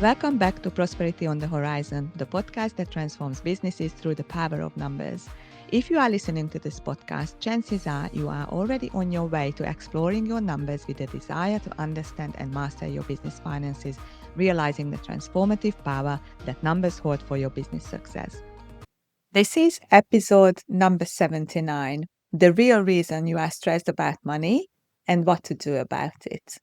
Welcome back to Prosperity on the Horizon, the podcast that transforms businesses through the power of numbers. If you are listening to this podcast, chances are you are already on your way to exploring your numbers with a desire to understand and master your business finances, realizing the transformative power that numbers hold for your business success. This is episode number 79, the real reason you are stressed about money and what to do about it.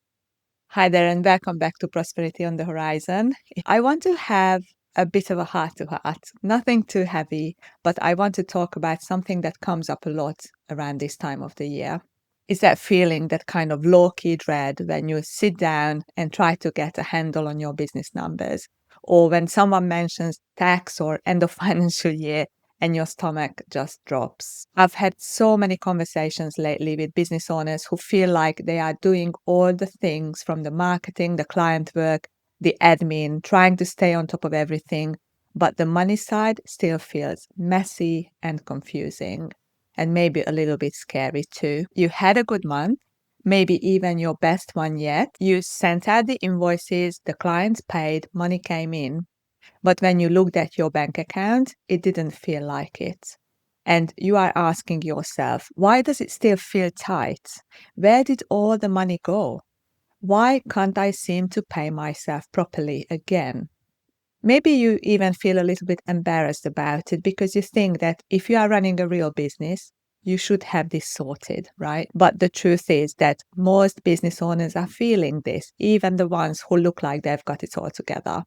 Hi there, and welcome back to Prosperity on the Horizon. I want to have a bit of a heart to heart, nothing too heavy, but I want to talk about something that comes up a lot around this time of the year. It's that feeling, that kind of low-key dread when you sit down and try to get a handle on your business numbers, or when someone mentions tax or end of financial year and your stomach just drops. I've had so many conversations lately with business owners who feel like they are doing all the things from the marketing, the client work, the admin, trying to stay on top of everything, but the money side still feels messy and confusing, and maybe a little bit scary too. You had a good month, maybe even your best one yet. You sent out the invoices, the clients paid, money came in. But when you looked at your bank account, it didn't feel like it. And you are asking yourself, why does it still feel tight? Where did all the money go? Why can't I seem to pay myself properly again? Maybe you even feel a little bit embarrassed about it because you think that if you are running a real business, you should have this sorted, right? But the truth is that most business owners are feeling this, even the ones who look like they've got it all together.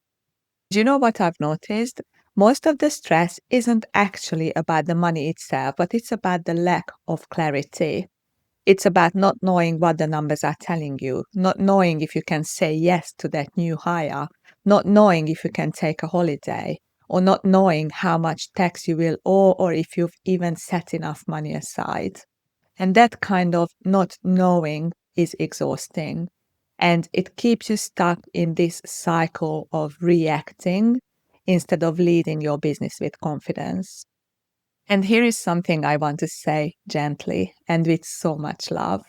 Do you know what I've noticed? Most of the stress isn't actually about the money itself, but it's about the lack of clarity. It's about not knowing what the numbers are telling you, not knowing if you can say yes to that new hire, not knowing if you can take a holiday, or not knowing how much tax you will owe or if you've even set enough money aside. And that kind of not knowing is exhausting. And it keeps you stuck in this cycle of reacting instead of leading your business with confidence. And here is something I want to say gently and with so much love.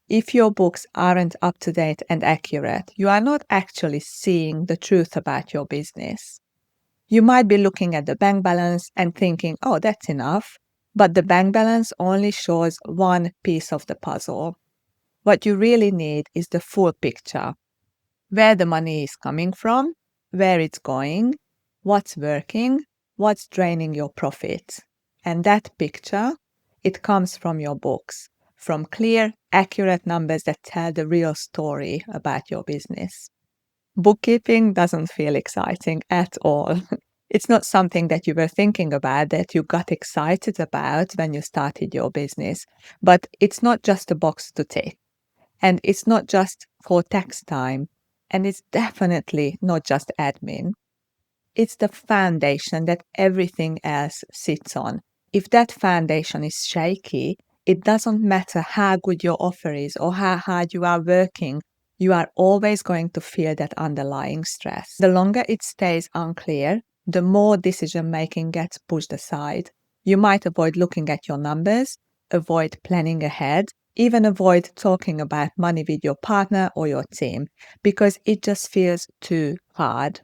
If your books aren't up to date and accurate, you are not actually seeing the truth about your business. You might be looking at the bank balance and thinking, oh, that's enough. But the bank balance only shows one piece of the puzzle. What you really need is the full picture: where the money is coming from, where it's going, what's working, what's draining your profit. And that picture, it comes from your books, from clear, accurate numbers that tell the real story about your business. Bookkeeping doesn't feel exciting at all. It's not something that you were thinking about, that you got excited about when you started your business, but it's not just a box to tick. And it's not just for tax time. And it's definitely not just admin. It's the foundation that everything else sits on. If that foundation is shaky, it doesn't matter how good your offer is or how hard you are working, you are always going to feel that underlying stress. The longer it stays unclear, the more decision making gets pushed aside. You might avoid looking at your numbers, avoid planning ahead, even avoid talking about money with your partner or your team because it just feels too hard.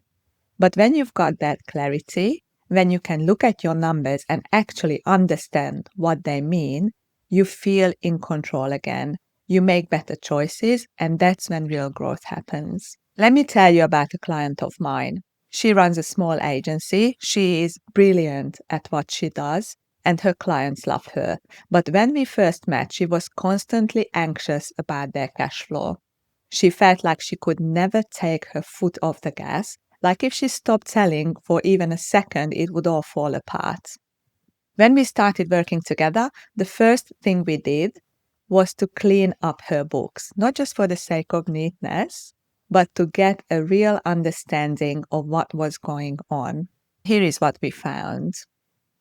But when you've got that clarity, when you can look at your numbers and actually understand what they mean, you feel in control again. You make better choices, and that's when real growth happens. Let me tell you about a client of mine. She runs a small agency. She is brilliant at what she does, and her clients love her. But when we first met, she was constantly anxious about their cash flow. She felt like she could never take her foot off the gas, like if she stopped selling for even a second, it would all fall apart. When we started working together, the first thing we did was to clean up her books, not just for the sake of neatness, but to get a real understanding of what was going on. Here is what we found.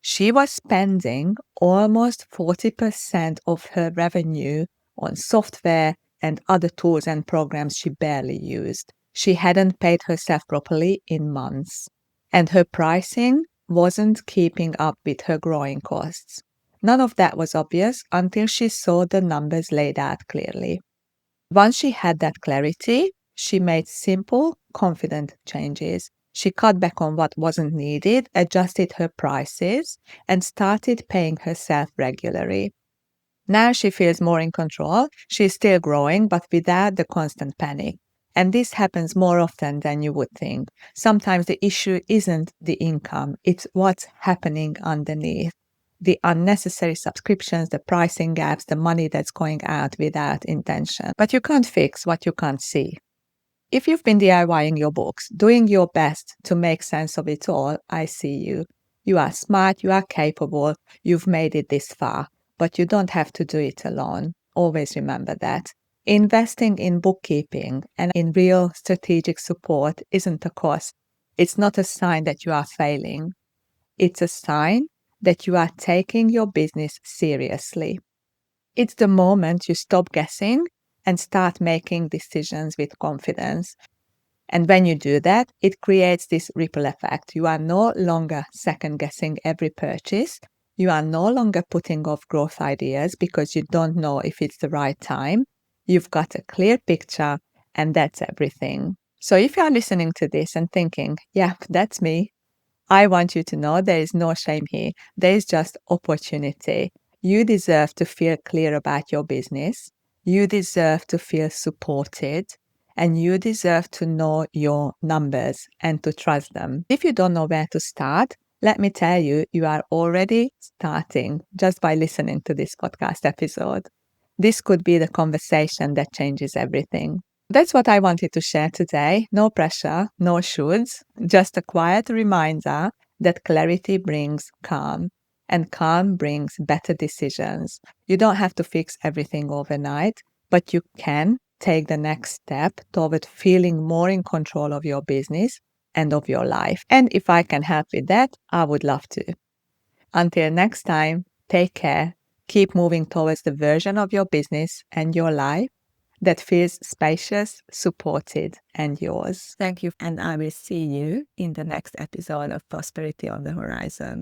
She was spending almost 40% of her revenue on software and other tools and programs she barely used. She hadn't paid herself properly in months, and her pricing wasn't keeping up with her growing costs. None of that was obvious until she saw the numbers laid out clearly. Once she had that clarity, she made simple confident changes. She cut back on what wasn't needed, adjusted her prices, and started paying herself regularly. Now she feels more in control. She's still growing, but without the constant panic. And this happens more often than you would think. Sometimes the issue isn't the income, it's what's happening underneath. The unnecessary subscriptions, the pricing gaps, the money that's going out without intention. But you can't fix what you can't see. If you've been DIYing your books, doing your best to make sense of it all, I see you. You are smart, you are capable, you've made it this far, but you don't have to do it alone. Always remember that. Investing in bookkeeping and in real strategic support isn't a cost. It's not a sign that you are failing. It's a sign that you are taking your business seriously. It's the moment you stop guessing and start making decisions with confidence. And when you do that, it creates this ripple effect. You are no longer second guessing every purchase. You are no longer putting off growth ideas because you don't know if it's the right time. You've got a clear picture, and that's everything. So if you are listening to this and thinking, yeah, that's me, I want you to know there is no shame here. There is just opportunity. You deserve to feel clear about your business. You deserve to feel supported. And you deserve to know your numbers and to trust them. If you don't know where to start, let me tell you, you are already starting just by listening to this podcast episode. This could be the conversation that changes everything. That's what I wanted to share today. No pressure, no shoulds, just a quiet reminder that clarity brings calm, and calm brings better decisions. You don't have to fix everything overnight, but you can take the next step toward feeling more in control of your business and of your life. And if I can help with that, I would love to. Until next time, take care. Keep moving towards the version of your business and your life that feels spacious, supported, and yours. Thank you, and I will see you in the next episode of Prosperity on the Horizon.